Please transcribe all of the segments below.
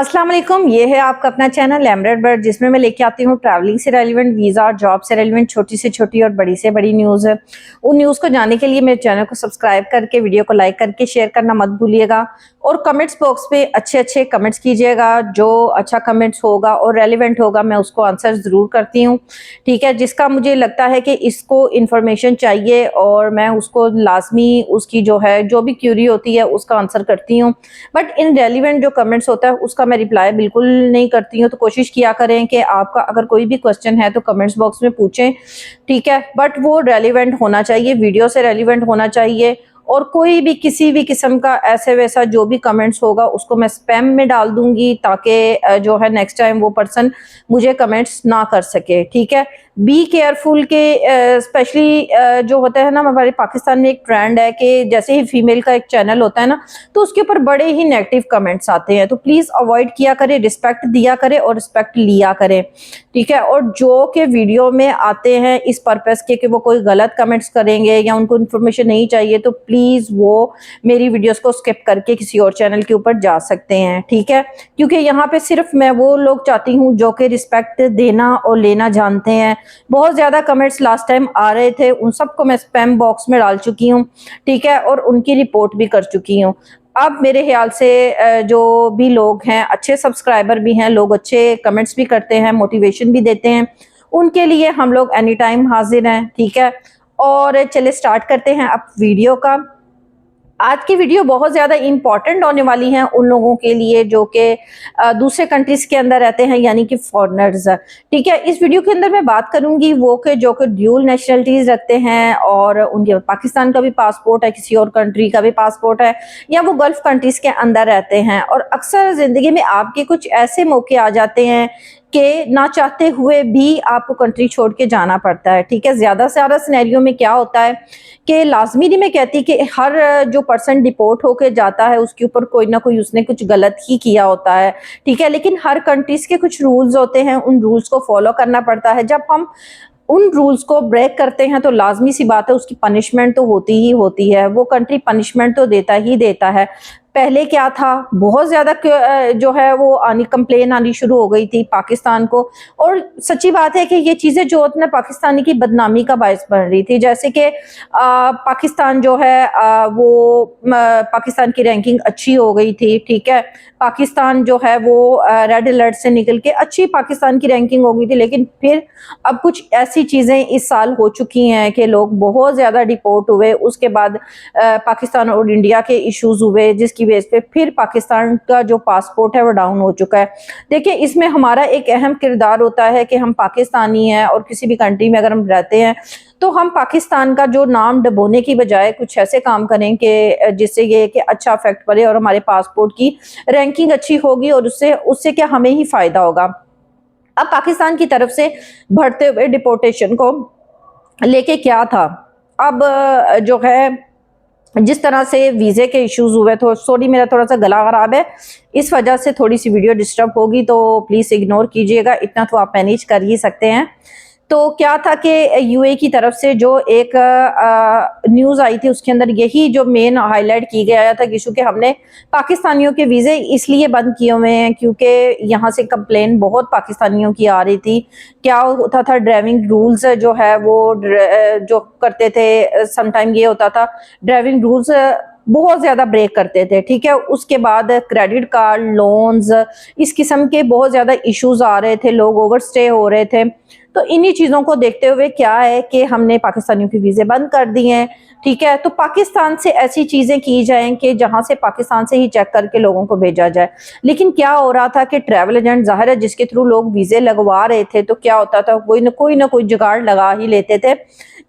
अस्सलाम वालेकुम, ये है आपका अपना चैनल एमरेट बर्ड, जिसमें मैं लेके आती हूँ ट्रैवलिंग से रेलिवेंट, वीज़ा और जॉब से रेलिवेंट छोटी से छोटी और बड़ी से बड़ी न्यूज़ है। उन न्यूज़ को जानने के लिए मेरे चैनल को सब्सक्राइब करके वीडियो को लाइक करके शेयर करना मत भूलिएगा और कमेंट्स बॉक्स पे अच्छे अच्छे कमेंट्स कीजिएगा। जो अच्छा कमेंट्स होगा और रेलिवेंट होगा मैं उसको आंसर ज़रूर करती हूँ, ठीक है। जिसका मुझे लगता है कि इसको इन्फॉर्मेशन चाहिए और मैं उसको लाजमी उसकी जो भी क्यूरी होती है उसका आंसर करती हूँ। बट इन रेलिवेंट जो कमेंट्स होता है उसका मैं रिप्लाई बिल्कुल नहीं करती हूँ। तो कोशिश किया करें कि आपका अगर कोई भी क्वेश्चन है तो कमेंट्स बॉक्स में पूछें, ठीक है। बट वो रेलिवेंट होना चाहिए, वीडियो से रेलिवेंट होना चाहिए। और कोई भी किसी भी किस्म का ऐसे वैसा जो भी कमेंट्स होगा उसको मैं स्पैम में डाल दूंगी, ताकि जो है नेक्स्ट टाइम वो पर्सन मुझे कमेंट्स ना कर सके, ठीक है। बी केयरफुल के स्पेशली जो होता है ना, हमारे पाकिस्तान में एक ट्रेंड है कि जैसे ही फीमेल का एक चैनल होता है ना तो उसके ऊपर बड़े ही नेगेटिव कमेंट्स आते हैं। तो प्लीज अवॉइड किया करें, रिस्पेक्ट दिया करें और रिस्पेक्ट लिया करें, ठीक है। और जो के वीडियो में आते हैं इस पर्पस के कि वो कोई गलत कमेंट्स करेंगे या उनको इन्फॉर्मेशन नहीं चाहिए, तो प्लीज वो मेरी वीडियोस को स्किप करके किसी और चैनल के ऊपर जा सकते हैं, ठीक है। क्योंकि यहाँ पे सिर्फ मैं वो लोग चाहती हूँ जो कि रिस्पेक्ट देना और लेना जानते हैं। बहुत ज्यादा कमेंट्स लास्ट टाइम आ रहे थे, उन सबको मैं स्पैम बॉक्स में डाल चुकी हूँ, ठीक है, और उनकी रिपोर्ट भी कर चुकी हूँ। अब मेरे ख्याल से जो भी लोग हैं, अच्छे सब्सक्राइबर भी हैं, लोग अच्छे कमेंट्स भी करते हैं, मोटिवेशन भी देते हैं, उनके लिए हम लोग एनी टाइम हाजिर हैं, ठीक है। और चलिए स्टार्ट करते हैं अब वीडियो का। आज की वीडियो बहुत ज़्यादा इम्पॉर्टेंट होने वाली है उन लोगों के लिए जो कि दूसरे कंट्रीज़ के अंदर रहते हैं, यानी कि फॉरेनर्स, ठीक है। इस वीडियो के अंदर मैं बात करूंगी वो के जो कि ड्यूल नेशनलिटीज़ रखते हैं और उनके पाकिस्तान का भी पासपोर्ट है, किसी और कंट्री का भी पासपोर्ट है, या वो गल्फ कंट्रीज़ के अंदर रहते हैं। और अक्सर ज़िंदगी में आपके कुछ ऐसे मौके आ जाते हैं कि ना चाहते हुए भी आपको कंट्री छोड़ के जाना पड़ता है, ठीक है। ज़्यादा से ज़्यादा सिनेरियो में क्या होता है कि लाजमी नहीं मैं कहती कि हर जो पर्सन डिपोर्ट होके जाता है उसके ऊपर कोई ना कोई उसने कुछ गलत ही किया होता है, ठीक है। लेकिन हर कंट्रीज के कुछ रूल्स होते हैं, उन रूल्स को फॉलो करना पड़ता है। जब हम उन रूल्स को ब्रेक करते हैं तो लाजमी सी बात है उसकी पनिशमेंट तो होती ही होती है, वो कंट्री पनिशमेंट तो देता ही देता है। पहले क्या था, बहुत ज्यादा जो है वो कंप्लेन आनी शुरू हो गई थी पाकिस्तान को। और सच्ची बात है कि ये चीजें जो होती है पाकिस्तानी की बदनामी का बायस बन रही थी। जैसे कि पाकिस्तान जो है पाकिस्तान की रैंकिंग अच्छी हो गई थी, ठीक है। पाकिस्तान जो है वो रेड अलर्ट से निकल के अच्छी पाकिस्तान की रैंकिंग हो गई थी। लेकिन फिर अब कुछ ऐसी चीजें इस साल हो चुकी हैं कि लोग बहुत ज्यादा डिपोर्ट हुए, उसके बाद पाकिस्तान और इंडिया के इश्यूज हुए, जिसकी बेस पे फिर पाकिस्तान का जो पासपोर्ट है वो डाउन हो चुका है। देखिए, इसमें हमारा एक अहम किरदार होता है कि हम पाकिस्तानी हैं और किसी भी कंट्री में अगर हम रहते हैं तो हम पाकिस्तान का जो नाम डबोने की बजाय कुछ ऐसे काम करें कि जिससे ये कि अच्छा इफेक्ट पड़े और हमारे पासपोर्ट की रैंकिंग अच्छी होगी और उससे उससे क्या हमें ही फायदा होगा। अब पाकिस्तान की तरफ से बढ़ते हुए डिपोर्टेशन को लेके क्या था, अब जो है जिस तरह से वीज़े के इश्यूज हुए, तो सॉरी मेरा थोड़ा सा गला खराब है, इस वजह से थोड़ी सी वीडियो डिस्टर्ब होगी, तो प्लीज़ इग्नोर कीजिएगा, इतना तो आप मैनेज कर ही सकते हैं। तो क्या था कि यूए की तरफ से जो एक न्यूज़ आई थी उसके अंदर यही जो मेन हाईलाइट की गया था कि इशू के हमने पाकिस्तानियों के वीज़े इसलिए बंद किए हुए हैं क्योंकि यहाँ से कंप्लेन बहुत पाकिस्तानियों की आ रही थी। क्या होता था, ड्राइविंग रूल्स जो है वो जो करते थे, समटाइम ये होता था ड्राइविंग रूल्स बहुत ज्यादा ब्रेक करते थे, ठीक है। उसके बाद क्रेडिट कार्ड, लोन्स, इस किस्म के बहुत ज्यादा इश्यूज आ रहे थे, लोग ओवरस्टे हो रहे थे। तो इन्हीं चीजों को देखते हुए क्या है कि हमने पाकिस्तानियों के वीजे बंद कर दिए हैं, ठीक है। तो पाकिस्तान से ऐसी चीजें की जाएं कि जहां से पाकिस्तान से ही चेक करके लोगों को भेजा जाए। लेकिन क्या हो रहा था कि ट्रैवल एजेंट, जाहिर है जिसके थ्रू लोग वीजे लगवा रहे थे, तो क्या होता था कोई ना कोई जुगाड़ लगा ही लेते थे,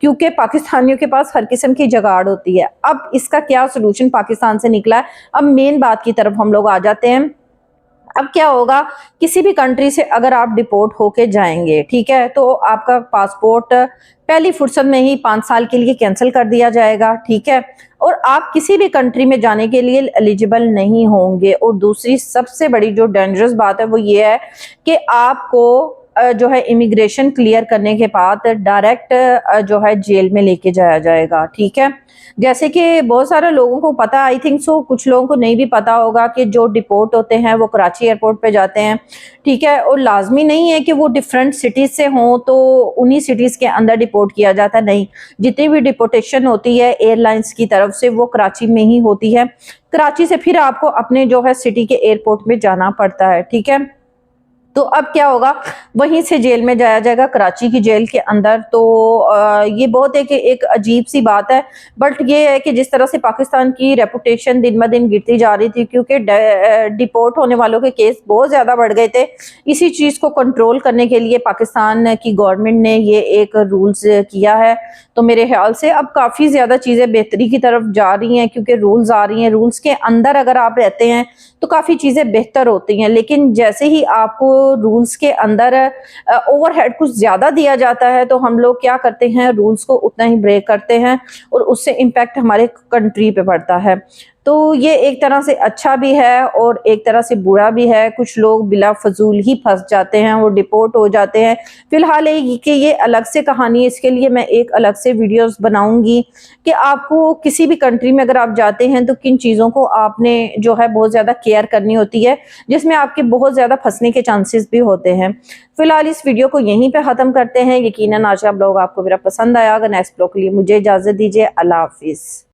क्योंकि पाकिस्तानियों के पास हर किस्म की जुगाड़ होती है। अब इसका क्या सोल्यूशन पाकिस्तान से निकला है, अब मेन बात की तरफ हम लोग आ जाते हैं। अब क्या होगा, किसी भी कंट्री से अगर आप डिपोर्ट होके जाएंगे, ठीक है, तो आपका पासपोर्ट पहली फुर्सत में ही 5 साल के लिए कैंसिल कर दिया जाएगा, ठीक है। और आप किसी भी कंट्री में जाने के लिए एलिजिबल नहीं होंगे। और दूसरी सबसे बड़ी जो डेंजरस बात है वो ये है कि आपको जो है इमिग्रेशन क्लियर करने के बाद डायरेक्ट जो है जेल में लेके जाया जाएगा। ठीक है, जैसे कि बहुत सारे लोगों को पता, आई थिंक सो कुछ लोगों को नहीं भी पता होगा कि जो डिपोर्ट होते हैं वो कराची एयरपोर्ट पे जाते हैं। ठीक है, और लाजमी नहीं है कि वो डिफरेंट सिटीज से हों तो उन्हीं सिटीज के अंदर डिपोर्ट किया जाता है, नहीं। जितनी भी डिपोर्टेशन होती है एयरलाइंस की तरफ से वो कराची में ही होती है। कराची से फिर आपको अपने जो है सिटी के एयरपोर्ट में जाना पड़ता है। ठीक है, तो अब क्या होगा, वहीं से जेल में जाया जाएगा, कराची की जेल के अंदर। तो ये बहुत एक अजीब सी बात है, बट ये है कि जिस तरह से पाकिस्तान की रेपुटेशन दिन ब दिन गिरती जा रही थी, क्योंकि डिपोर्ट होने वालों के केस बहुत ज़्यादा बढ़ गए थे। इसी चीज़ को कंट्रोल करने के लिए पाकिस्तान की गवर्नमेंट ने ये एक रूल्स किया है। तो मेरे ख्याल से अब काफ़ी ज़्यादा चीज़ें बेहतरी की तरफ जा रही हैं, क्योंकि रूल्स आ रही हैं। रूल्स के अंदर अगर आप रहते हैं तो काफ़ी चीज़ें बेहतर होती हैं, लेकिन जैसे ही आपको रूल्स के अंदर ओवरहेड कुछ ज़्यादा दिया जाता है तो हम लोग क्या करते हैं, रूल्स को उतना ही ब्रेक करते हैं और उससे इम्पैक्ट हमारे कंट्री पे पड़ता है। तो ये एक तरह से अच्छा भी है और एक तरह से बुरा भी है। कुछ लोग बिला फजूल ही फंस जाते हैं, वो डिपोर्ट हो जाते हैं। फिलहाल ये अलग से कहानी है, इसके लिए मैं एक अलग से वीडियोस बनाऊंगी कि आपको किसी भी कंट्री में अगर आप जाते हैं तो किन चीज़ों को आपने जो है बहुत ज़्यादा केयर करनी होती है, जिसमें आपके बहुत ज़्यादा फंसने के चांसेस भी होते हैं। फिलहाल इस वीडियो को यहीं पे ख़त्म करते हैं। यकीनन आज का ब्लॉग आपको मेरा पसंद आया। अगर नेक्स्ट ब्लॉग के लिए मुझे इजाज़त दीजिए। अल्लाह हाफिज़।